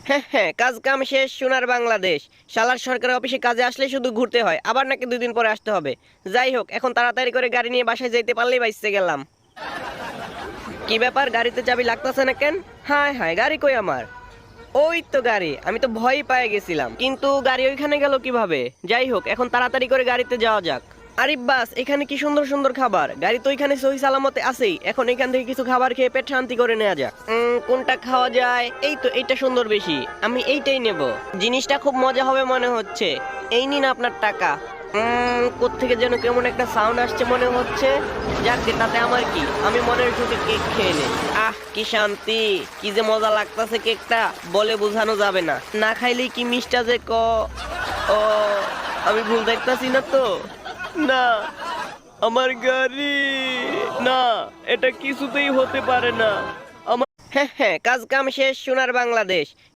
হ্যাঁ হ্যাঁ, কাজ কাম শেষ, সোনার বাংলাদেশ। শালার সরকারি অফিসে কাজে আসলে শুধু ঘুরতে হয়, আবার নাকি 2 দিন পরে আসতে হবে। যাই হোক, এখন তাড়াতাড়ি করে গাড়ি নিয়ে বাসায় যাইতে পারলেই বাইসে গেলাম। কি ব্যাপার, গাড়িতে চাবি লাগতেছে না কেন? হায় হায়, গাড়ি কই আমার? ওই তো গাড়ি, আমি তো ভয়ই পেয়ে গেছিলাম, কিন্তু গাড়ি ওইখানে গেল কিভাবে? যাই হোক, এখন তাড়াতাড়ি করে গাড়িতে যাওয়া যাক। আরে বাস, এখানে কি সুন্দর সুন্দর খাবার! গাড়ি তো এখানে সহি সালামতে আছেই, এখন এখান থেকে কিছু খাবার খেয়ে পেট শান্তি করে নেওয়া যাক। কোনটা খাওয়া যায়? এই তো এইটা সুন্দর বেশি, আমি এইটাই নেব। জিনিসটা খুব মজা হবে মনে হচ্ছে। এই নিন আপনার টাকা। কোত্থেকে যেন কেমন একটা সাউন্ড আসছে মনে হচ্ছে। যাক গে, তাতে আমার কি, আমি মনের সুখে কেক খেয়ে নেই। আহ কি শান্তি, কি যে মজা লাগতাছে কেকটা, বলে বোঝানো যাবে না। না খাইলেই কি মিষ্টা যে ও, আমি ভুল দেখতাছি না তো? না, আমার গাড়ি! না, এটা কিছুতেই হতে পারে না। আমার হ্যাঁ হ্যাঁ, কাজ কাম শেষ, সোনার বাংলাদেশ।